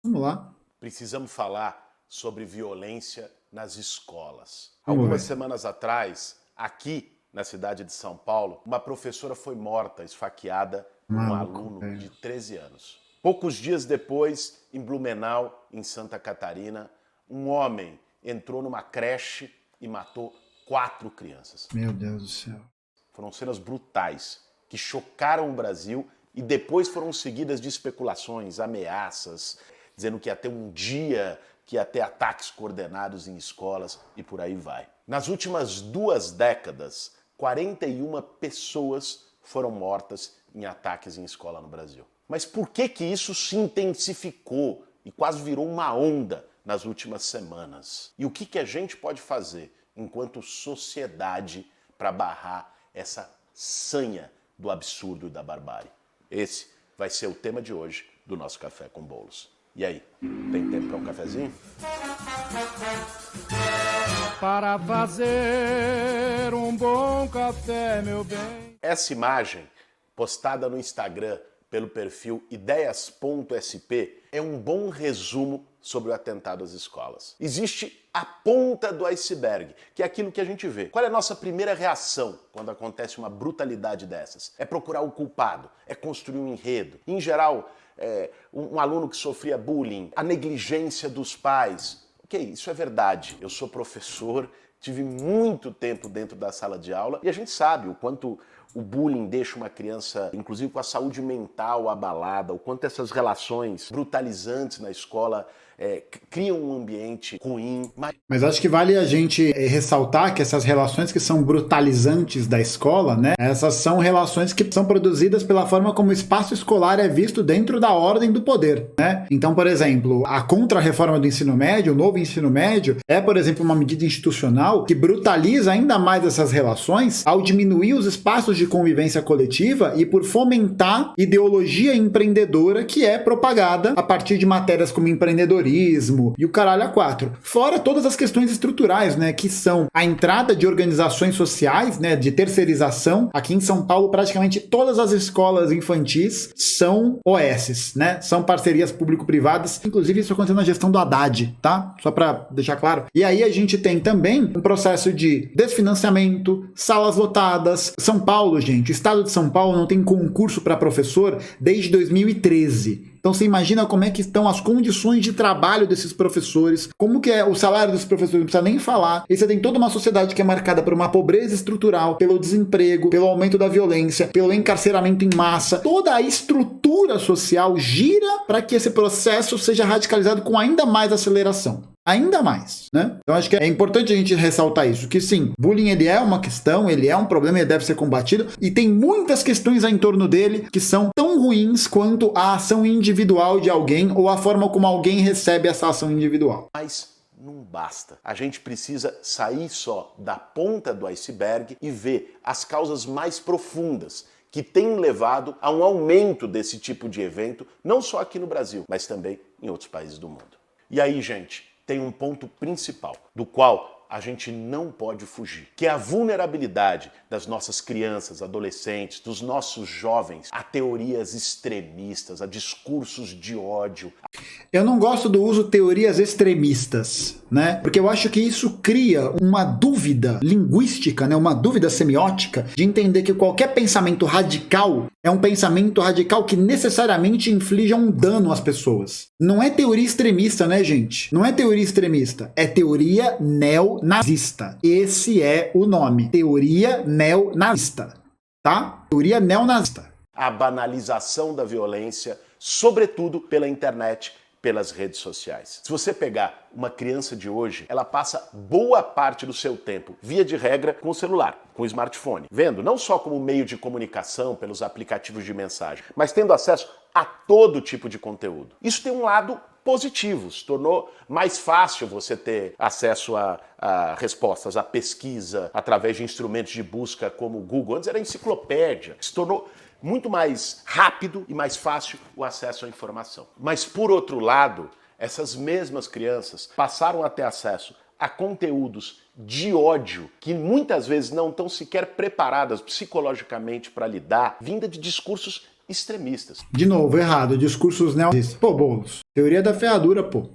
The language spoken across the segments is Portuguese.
Vamos lá. Precisamos falar sobre violência nas escolas. Vamos Algumas ver. semanas atrás, aqui na cidade de São Paulo, uma professora foi morta, esfaqueada por um Maluco, aluno velho. de 13 anos. Poucos dias depois, em Blumenau, em Santa Catarina, um homem entrou numa creche e matou 4 crianças. Meu Deus do céu. Foram cenas brutais que chocaram o Brasil e depois foram seguidas de especulações, ameaças, dizendo que ia ter um dia que ia ter ataques coordenados em escolas e por aí vai. Nas últimas 2 décadas, 41 pessoas foram mortas em ataques em escola no Brasil. Mas por que isso se intensificou e quase virou uma onda nas últimas semanas? E o que a gente pode fazer enquanto sociedade para barrar essa sanha do absurdo e da barbárie? Esse vai ser o tema de hoje do nosso Café com Bolos. E aí, tem tempo para um cafezinho? Para fazer um bom café, meu bem. Essa imagem, postada no Instagram pelo perfil ideias.sp, é um bom resumo sobre o atentado às escolas. Existe a ponta do iceberg, que é aquilo que a gente vê. Qual é a nossa primeira reação quando acontece uma brutalidade dessas? É procurar o culpado, é construir um enredo. Em geral, um aluno que sofria bullying, a negligência dos pais. Ok, isso é verdade. Eu sou professor, tive muito tempo dentro da sala de aula e a gente sabe o quanto o bullying deixa uma criança, inclusive com a saúde mental abalada, o quanto essas relações brutalizantes na escola criam um ambiente ruim. Mas acho que vale a gente ressaltar que essas relações que são brutalizantes da escola, né? Essas são relações que são produzidas pela forma como o espaço escolar é visto dentro da ordem do poder, né? Então, por exemplo, a contra-reforma do ensino médio, o novo ensino médio, é, por exemplo, uma medida institucional que brutaliza ainda mais essas relações ao diminuir os espaços de convivência coletiva e por fomentar ideologia empreendedora que é propagada a partir de matérias como empreendedorismo e o caralho a 4. Fora todas as questões estruturais, né, que são a entrada de organizações sociais, né, de terceirização. Aqui em São Paulo, praticamente todas as escolas infantis são OSs, né, são parcerias público-privadas. Inclusive isso aconteceu na gestão do Haddad, tá? Só para deixar claro. E aí a gente tem também um processo de desfinanciamento, salas lotadas. São Paulo, gente, o estado de São Paulo não tem concurso para professor desde 2013. Então você imagina como é que estão as condições de trabalho desses professores, como que é o salário dos professores, não precisa nem falar. E você tem toda uma sociedade que é marcada por uma pobreza estrutural, pelo desemprego, pelo aumento da violência, pelo encarceramento em massa. Toda a estrutura social gira para que esse processo seja radicalizado com ainda mais aceleração. Ainda mais, né? Então acho que é importante a gente ressaltar isso, que sim, bullying ele é uma questão, ele é um problema, ele deve ser combatido, e tem muitas questões em torno dele que são tão ruins quanto a ação individual de alguém ou a forma como alguém recebe essa ação individual. Mas não basta. A gente precisa sair só da ponta do iceberg e ver as causas mais profundas que têm levado a um aumento desse tipo de evento, não só aqui no Brasil, mas também em outros países do mundo. E aí, gente, tem um ponto principal, do qual a gente não pode fugir, que é a vulnerabilidade das nossas crianças, adolescentes, dos nossos jovens a teorias extremistas, a discursos de ódio. Eu não gosto do uso teorias extremistas, né? Porque eu acho que isso cria uma dúvida linguística, né? Uma dúvida semiótica de entender que qualquer pensamento radical é um pensamento radical que necessariamente inflige um dano às pessoas. Não é teoria extremista, né, gente? Não é teoria extremista, é teoria neonazista. Esse é o nome, teoria neonazista, tá? Teoria neonazista. A banalização da violência, sobretudo pela internet, pelas redes sociais. Se você pegar uma criança de hoje, ela passa boa parte do seu tempo, via de regra, com o celular, com o smartphone, vendo não só como meio de comunicação pelos aplicativos de mensagem, mas tendo acesso a todo tipo de conteúdo. Isso tem um lado positivo, se tornou mais fácil você ter acesso a respostas, a pesquisa, através de instrumentos de busca como o Google. Antes era enciclopédia, se tornou muito mais rápido e mais fácil o acesso à informação. Mas, por outro lado, essas mesmas crianças passaram a ter acesso a conteúdos de ódio que muitas vezes não estão sequer preparadas psicologicamente para lidar, vinda de discursos extremistas. De novo, errado, discursos neonazistas. Pô, Boulos, teoria da ferradura, pô.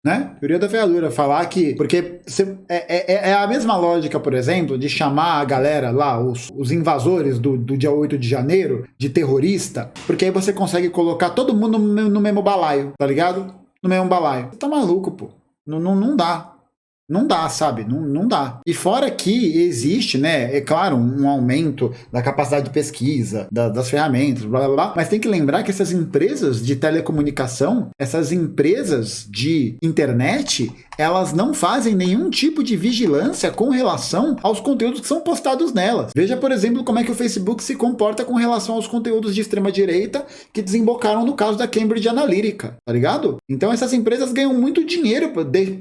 Né? Teoria da ferradura, falar que... Porque é a mesma lógica, por exemplo, de chamar a galera lá, os invasores do dia 8 de janeiro, de terrorista, porque aí você consegue colocar todo mundo no mesmo balaio, tá ligado? No mesmo balaio. Você tá maluco, pô. Não dá. Não dá, sabe? Não dá. E fora que existe, né, é claro, um aumento da capacidade de pesquisa, das ferramentas, blá, blá, blá, mas tem que lembrar que essas empresas de telecomunicação, essas empresas de internet, elas não fazem nenhum tipo de vigilância com relação aos conteúdos que são postados nelas. Veja, por exemplo, como é que o Facebook se comporta com relação aos conteúdos de extrema-direita que desembocaram no caso da Cambridge Analytica, tá ligado? Então essas empresas ganham muito dinheiro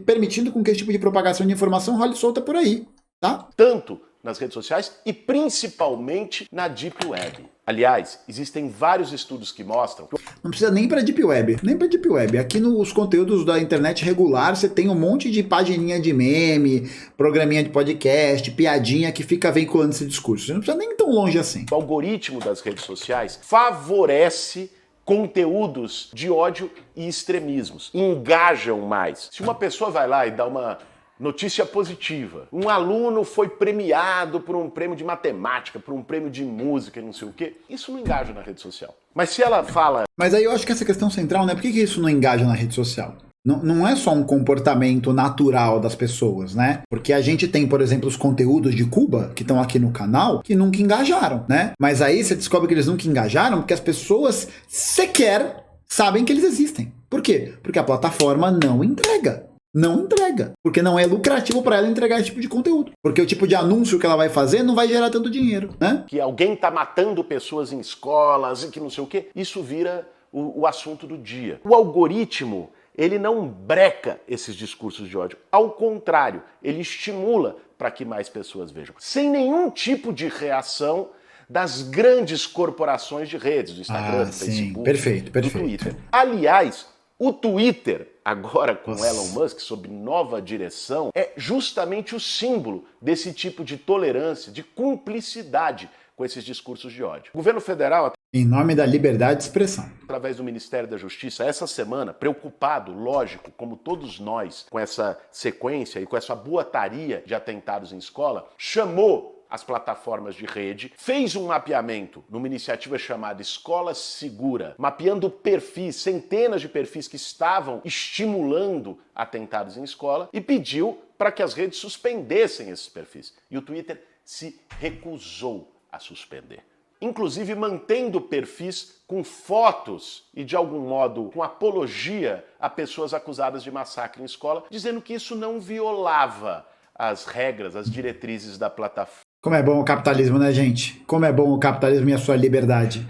permitindo com que esse tipo de propagação de informação role solta por aí, tá? Tanto nas redes sociais e principalmente na Deep Web. Aliás, existem vários estudos que mostram... Não precisa nem para Deep Web, nem para Deep Web. Aqui nos conteúdos da internet regular, você tem um monte de pagininha de meme, programinha de podcast, piadinha que fica veiculando esse discurso. Você não precisa nem tão longe assim. O algoritmo das redes sociais favorece conteúdos de ódio e extremismos. Engajam mais. Se uma pessoa vai lá e dá uma notícia positiva, um aluno foi premiado por um prêmio de matemática, por um prêmio de música, não sei o quê, isso não engaja na rede social. Mas se ela fala... Mas aí eu acho que essa questão central, né? Por que isso não engaja na rede social? Não é só um comportamento natural das pessoas, né? Porque a gente tem, por exemplo, os conteúdos de Cuba, que estão aqui no canal, que nunca engajaram, né? Mas aí você descobre que eles nunca engajaram porque as pessoas sequer sabem que eles existem. Por quê? Porque a plataforma não entrega. Não entrega. Porque não é lucrativo para ela entregar esse tipo de conteúdo. Porque o tipo de anúncio que ela vai fazer não vai gerar tanto dinheiro, né? Que alguém tá matando pessoas em escolas e que não sei o quê. Isso vira o assunto do dia. O algoritmo, ele não breca esses discursos de ódio. Ao contrário, ele estimula para que mais pessoas vejam. Sem nenhum tipo de reação das grandes corporações de redes, do Instagram, do Facebook, perfeito. do Twitter. Aliás, o Twitter, agora com Elon Musk, sob nova direção, é justamente o símbolo desse tipo de tolerância, de cumplicidade com esses discursos de ódio. O governo federal, em nome da liberdade de expressão, através do Ministério da Justiça, essa semana, preocupado, lógico, como todos nós, com essa sequência e com essa boataria de atentados em escola, chamou as plataformas de rede, fez um mapeamento numa iniciativa chamada Escola Segura, mapeando perfis, centenas de perfis que estavam estimulando atentados em escola e pediu para que as redes suspendessem esses perfis. E o Twitter se recusou a suspender. Inclusive mantendo perfis com fotos e, de algum modo, com apologia a pessoas acusadas de massacre em escola, dizendo que isso não violava as regras, as diretrizes da plataforma. Como é bom o capitalismo, né, gente? Como é bom o capitalismo e a sua liberdade.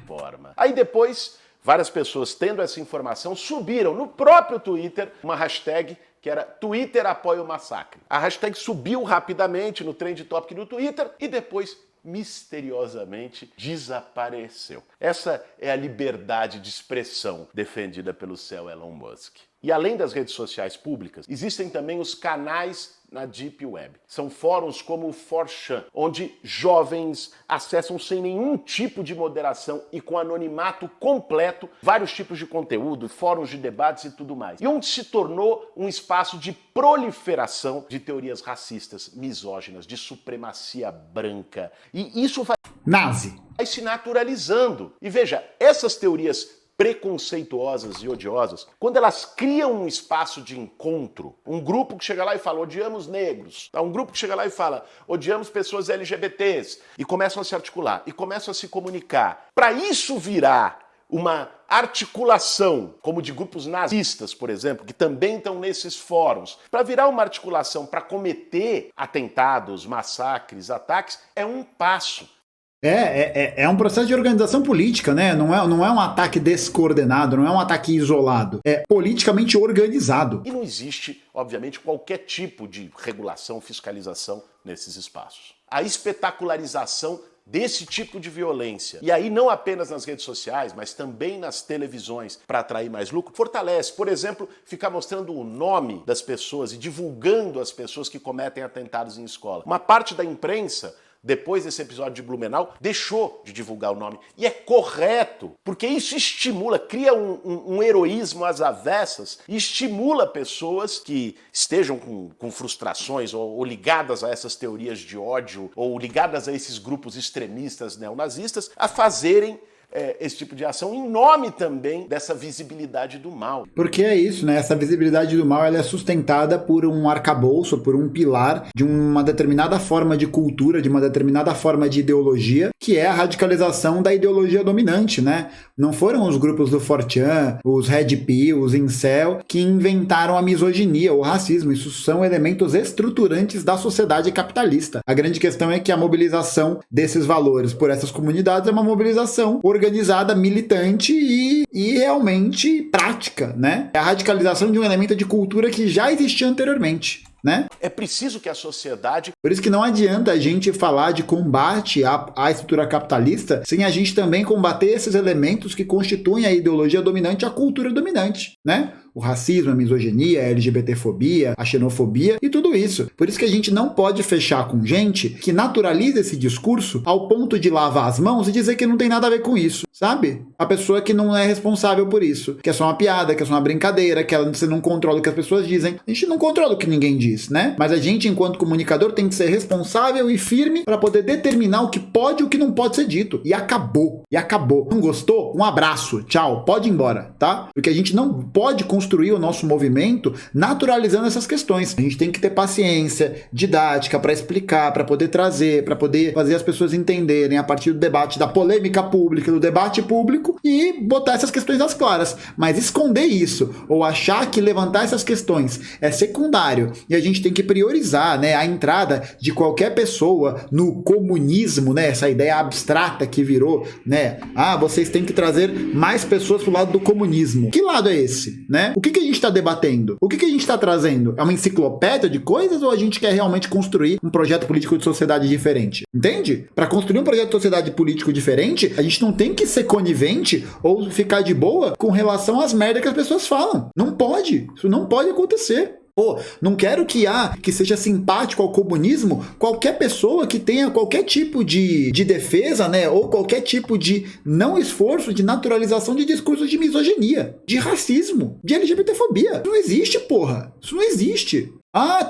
Aí depois, várias pessoas tendo essa informação subiram no próprio Twitter uma hashtag que era Twitter apoia o massacre. A hashtag subiu rapidamente no Trend Topic do Twitter e depois misteriosamente desapareceu. Essa é a liberdade de expressão defendida pelo seu Elon Musk. E além das redes sociais públicas, existem também os canais na Deep Web. São fóruns como o 4chan, onde jovens acessam sem nenhum tipo de moderação e com anonimato completo vários tipos de conteúdo, fóruns de debates e tudo mais. E onde se tornou um espaço de proliferação de teorias racistas, misóginas, de supremacia branca. E isso vai se naturalizando. E veja, essas teorias preconceituosas e odiosas, quando elas criam um espaço de encontro, um grupo que chega lá e fala, odiamos negros, um grupo que chega lá e fala, odiamos pessoas LGBTs, e começam a se articular, e começam a se comunicar. Para isso virar uma articulação, como de grupos nazistas, por exemplo, que também estão nesses fóruns, para virar uma articulação para cometer atentados, massacres, ataques, é um passo. É um processo de organização política, né? Não é um ataque descoordenado, não é um ataque isolado. É politicamente organizado. E não existe, obviamente, qualquer tipo de regulação, fiscalização nesses espaços. A espetacularização desse tipo de violência, e aí não apenas nas redes sociais, mas também nas televisões, para atrair mais lucro, fortalece. Por exemplo, ficar mostrando o nome das pessoas e divulgando as pessoas que cometem atentados em escola. Uma parte da imprensa depois desse episódio de Blumenau, deixou de divulgar o nome. E é correto, porque isso estimula, cria um heroísmo às avessas e estimula pessoas que estejam com frustrações ou ligadas a essas teorias de ódio ou ligadas a esses grupos extremistas neonazistas a fazerem esse tipo de ação em nome também dessa visibilidade do mal. Porque é isso, né? Essa visibilidade do mal ela é sustentada por um arcabouço, por um pilar de uma determinada forma de cultura, de uma determinada forma de ideologia, que é a radicalização da ideologia dominante, né? Não foram os grupos do 4chan, os Red Pill, os Incel, que inventaram a misoginia, o racismo. Isso são elementos estruturantes da sociedade capitalista. A grande questão é que a mobilização desses valores por essas comunidades é uma mobilização organizada, militante e realmente prática, né? É a radicalização de um elemento de cultura que já existia anteriormente, né? É preciso que a sociedade... Por isso que não adianta a gente falar de combate à estrutura capitalista sem a gente também combater esses elementos que constituem a ideologia dominante, a cultura dominante, né? O racismo, a misoginia, a LGBTfobia, a xenofobia e tudo isso. Por isso que a gente não pode fechar com gente que naturaliza esse discurso ao ponto de lavar as mãos e dizer que não tem nada a ver com isso, sabe? A pessoa que não é responsável por isso, que é só uma piada, que é só uma brincadeira, que você não controla o que as pessoas dizem. A gente não controla o que ninguém diz, né? Mas a gente, enquanto comunicador, tem que ser responsável e firme para poder determinar o que pode e o que não pode ser dito. E acabou. E acabou. Não gostou? Um abraço. Tchau. Pode ir embora, tá? Porque a gente não pode construir o nosso movimento naturalizando essas questões. A gente tem que ter paciência, didática para explicar, para poder trazer, para poder fazer as pessoas entenderem a partir do debate, da polêmica pública, do debate público e botar essas questões às claras. Mas esconder isso ou achar que levantar essas questões é secundário e a gente tem que priorizar, né, a entrada de qualquer pessoa no comunismo, né, essa ideia abstrata que virou, né, vocês têm que trazer mais pessoas pro lado do comunismo. Que lado é esse, né? O que a gente está debatendo? O que a gente está trazendo? É uma enciclopédia de coisas ou a gente quer realmente construir um projeto político de sociedade diferente? Entende? Para construir um projeto de sociedade político diferente, a gente não tem que ser conivente ou ficar de boa com relação às merdas que as pessoas falam. Não pode. Isso não pode acontecer. Pô, não quero que seja simpático ao comunismo qualquer pessoa que tenha qualquer tipo de defesa, né? Ou qualquer tipo de não esforço de naturalização de discursos de misoginia, de racismo, de LGBTfobia. Isso não existe, porra. Isso não existe.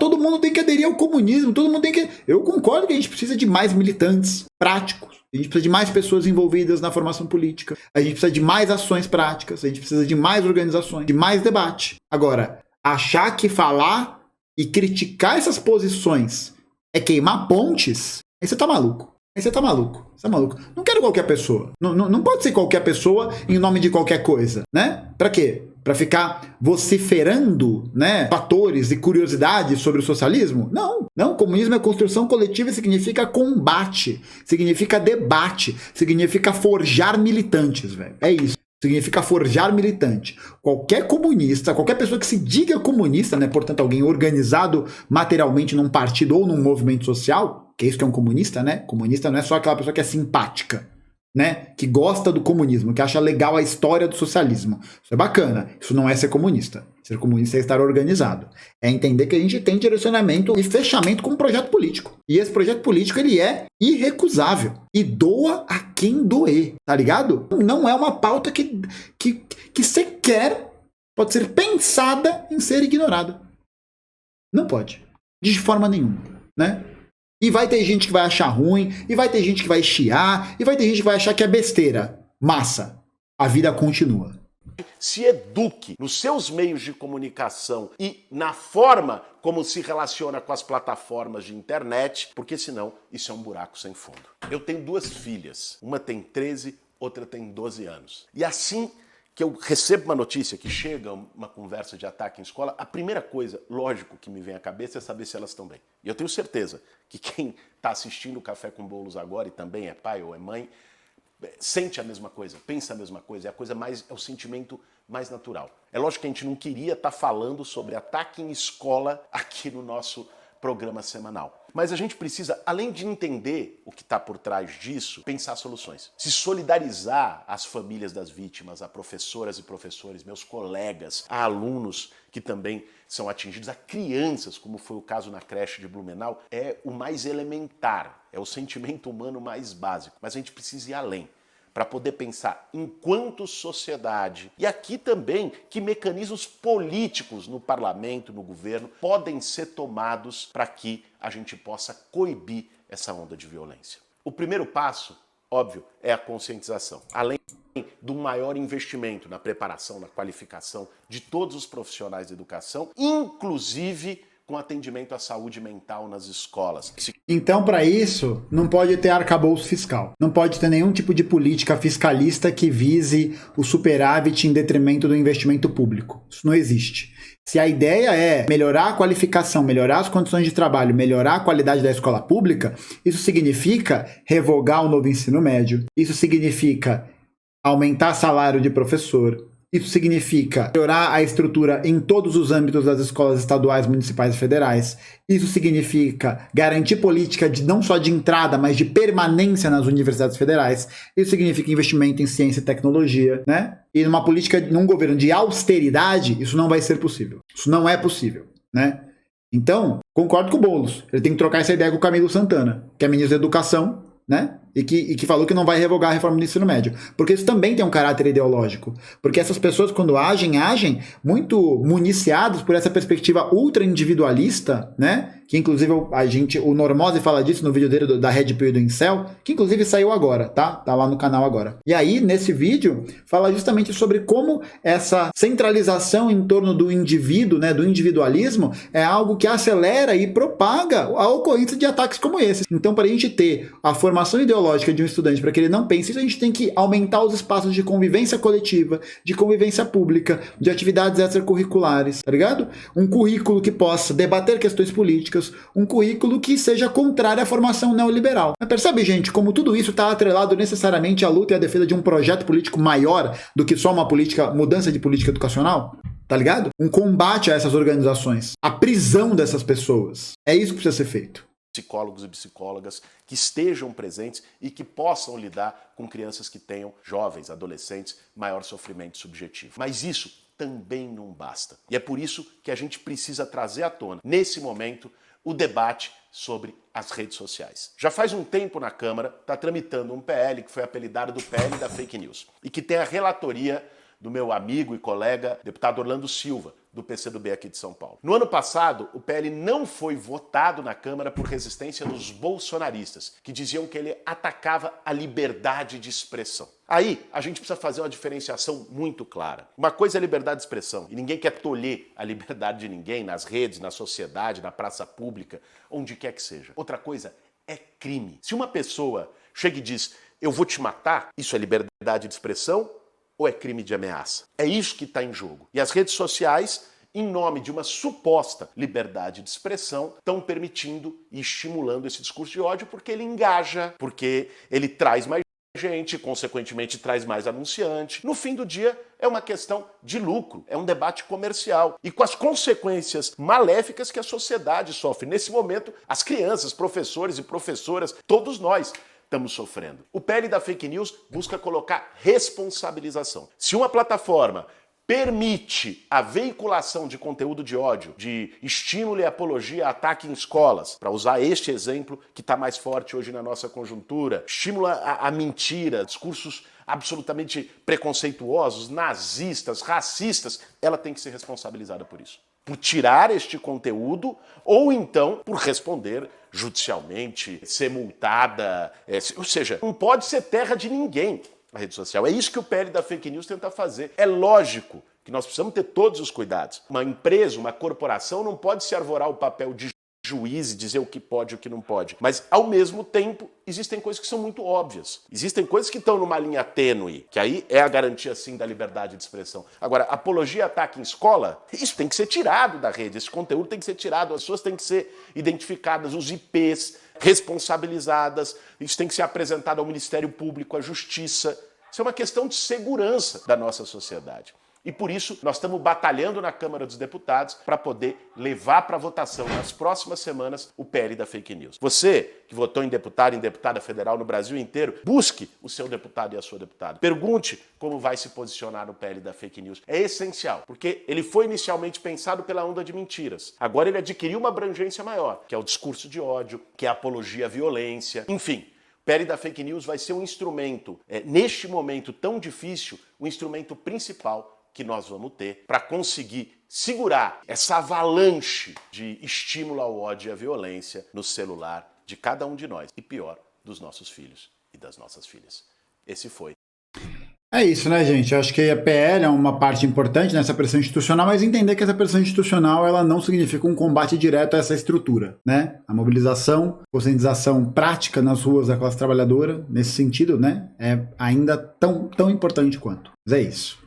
Todo mundo tem que aderir ao comunismo, todo mundo tem que... Eu concordo que a gente precisa de mais militantes práticos. A gente precisa de mais pessoas envolvidas na formação política. A gente precisa de mais ações práticas. A gente precisa de mais organizações, de mais debate. Agora, achar que falar e criticar essas posições é queimar pontes, aí você tá maluco. Você tá maluco. Não quero qualquer pessoa. Não pode ser qualquer pessoa em nome de qualquer coisa, né? Pra quê? Pra ficar vociferando, né, fatores e curiosidades sobre o socialismo? Não, comunismo é construção coletiva e significa combate, significa debate, significa forjar militantes, velho. É isso. Significa forjar militante. Qualquer comunista, qualquer pessoa que se diga comunista, né, portanto alguém organizado materialmente num partido ou num movimento social, que é isso que é um comunista, né? Comunista não é só aquela pessoa que é simpática, né? Que gosta do comunismo, que acha legal a história do socialismo. Isso é bacana. Isso não é ser comunista. Ser comunista é estar organizado. É entender que a gente tem direcionamento e fechamento com um projeto político. E esse projeto político, ele é irrecusável. E doa a quem doer, tá ligado? Não é uma pauta que sequer pode ser pensada em ser ignorada. Não pode. De forma nenhuma, né? E vai ter gente que vai achar ruim, e vai ter gente que vai chiar, e vai ter gente que vai achar que é besteira. Massa. A vida continua. Se eduque nos seus meios de comunicação e na forma como se relaciona com as plataformas de internet, porque senão isso é um buraco sem fundo. Eu tenho 2 filhas. Uma tem 13, outra tem 12 anos. E assim que eu recebo uma notícia, que chega uma conversa de ataque em escola, a primeira coisa, lógico, que me vem à cabeça é saber se elas estão bem. E eu tenho certeza que quem está assistindo o Café com Bolos agora e também é pai ou é mãe, sente a mesma coisa, pensa a mesma coisa, é o sentimento mais natural. É lógico que a gente não queria estar falando sobre ataque em escola aqui no nosso programa semanal. Mas a gente precisa, além de entender o que está por trás disso, pensar soluções. Se solidarizar às famílias das vítimas, a professoras e professores, meus colegas, a alunos que também são atingidos, a crianças, como foi o caso na creche de Blumenau, é o mais elementar, é o sentimento humano mais básico. Mas a gente precisa ir além, para poder pensar enquanto sociedade, e aqui também que mecanismos políticos no parlamento, no governo, podem ser tomados para que a gente possa coibir essa onda de violência. O primeiro passo, óbvio, é a conscientização. Além do maior investimento na preparação, na qualificação de todos os profissionais de educação, inclusive com atendimento à saúde mental nas escolas. Então, para isso, não pode ter arcabouço fiscal. Não pode ter nenhum tipo de política fiscalista que vise o superávit em detrimento do investimento público. Isso não existe. Se a ideia é melhorar a qualificação, melhorar as condições de trabalho, melhorar a qualidade da escola pública, isso significa revogar o novo ensino médio. Isso significa aumentar salário de professor. Isso significa melhorar a estrutura em todos os âmbitos das escolas estaduais, municipais e federais. Isso significa garantir política não só de entrada, mas de permanência nas universidades federais. Isso significa investimento em ciência e tecnologia, né? E numa política, num governo de austeridade, isso não vai ser possível. Isso não é possível, né? Então, concordo com o Boulos. Ele tem que trocar essa ideia com o Camilo Santana, que é ministro da Educação, né? E que falou que não vai revogar a reforma do ensino médio. Porque isso também tem um caráter ideológico. Porque essas pessoas, quando agem muito municiadas por essa perspectiva ultra-individualista, né? Que inclusive o Normose fala disso no vídeo dele da Red Pill e do Incel, que inclusive saiu agora, tá? Tá lá no canal agora. E aí, nesse vídeo, fala justamente sobre como essa centralização em torno do indivíduo, né? Do individualismo, é algo que acelera e propaga a ocorrência de ataques como esses. Então, para a gente ter a formação ideológica de um estudante, para que ele não pense isso, a gente tem que aumentar os espaços de convivência coletiva, de convivência pública, de atividades extracurriculares, tá ligado? Um currículo que possa debater questões políticas, um currículo que seja contrário à formação neoliberal. Mas percebe, gente, como tudo isso está atrelado necessariamente à luta e à defesa de um projeto político maior do que só uma mudança de política educacional? Tá ligado? Um combate a essas organizações, a prisão dessas pessoas. É isso que precisa ser feito. Psicólogos e psicólogas que estejam presentes e que possam lidar com crianças que tenham, jovens, adolescentes, maior sofrimento subjetivo. Mas isso também não basta. E é por isso que a gente precisa trazer à tona, nesse momento, o debate sobre as redes sociais. Já faz um tempo na Câmara, está tramitando um PL que foi apelidado do PL da Fake News e que tem a relatoria do meu amigo e colega, deputado Orlando Silva, do PCdoB aqui de São Paulo. No ano passado, o PL não foi votado na Câmara por resistência dos bolsonaristas, que diziam que ele atacava a liberdade de expressão. Aí, a gente precisa fazer uma diferenciação muito clara. Uma coisa é liberdade de expressão, e ninguém quer tolher a liberdade de ninguém nas redes, na sociedade, na praça pública, onde quer que seja. Outra coisa é crime. Se uma pessoa chega e diz, eu vou te matar, isso é liberdade de expressão? Ou é crime de ameaça? É isso que está em jogo. E as redes sociais, em nome de uma suposta liberdade de expressão, estão permitindo e estimulando esse discurso de ódio porque ele engaja, porque ele traz mais gente, consequentemente traz mais anunciante. No fim do dia, é uma questão de lucro, é um debate comercial. E com as consequências maléficas que a sociedade sofre. Nesse momento, as crianças, professores e professoras, todos nós, estamos sofrendo. O PL da Fake News busca colocar responsabilização. Se uma plataforma permite a veiculação de conteúdo de ódio, de estímulo e apologia a ataque em escolas, para usar este exemplo que está mais forte hoje na nossa conjuntura, estímula a mentira, discursos absolutamente preconceituosos, nazistas, racistas, ela tem que ser responsabilizada por isso. Por tirar este conteúdo ou então por responder judicialmente, ser multada, ou seja, não pode ser terra de ninguém a rede social. É isso que o PL da Fake News tenta fazer. É lógico que nós precisamos ter todos os cuidados. Uma empresa, uma corporação não pode se arvorar o papel de juiz e dizer o que pode e o que não pode. Mas, ao mesmo tempo, existem coisas que são muito óbvias. Existem coisas que estão numa linha tênue, que aí é a garantia, sim, da liberdade de expressão. Agora, apologia e ataque em escola, isso tem que ser tirado da rede, esse conteúdo tem que ser tirado, as pessoas têm que ser identificadas, os IPs, responsabilizadas, isso tem que ser apresentado ao Ministério Público, à Justiça. Isso é uma questão de segurança da nossa sociedade. E por isso nós estamos batalhando na Câmara dos Deputados para poder levar para votação nas próximas semanas o PL da fake news. Você que votou em deputado e em deputada federal no Brasil inteiro, busque o seu deputado e a sua deputada. Pergunte como vai se posicionar no PL da fake news. É essencial, porque ele foi inicialmente pensado pela onda de mentiras. Agora ele adquiriu uma abrangência maior, que é o discurso de ódio, que é a apologia à violência, enfim. O PL da fake news vai ser um instrumento, neste momento tão difícil, o instrumento principal que nós vamos ter para conseguir segurar essa avalanche de estímulo ao ódio e à violência no celular de cada um de nós. E pior, dos nossos filhos e das nossas filhas. Esse foi. É isso, né, gente? Eu acho que a PL é uma parte importante nessa pressão institucional, mas entender que essa pressão institucional ela não significa um combate direto a essa estrutura, né? A mobilização, conscientização prática nas ruas da classe trabalhadora, nesse sentido, né, é ainda tão importante quanto. Mas é isso.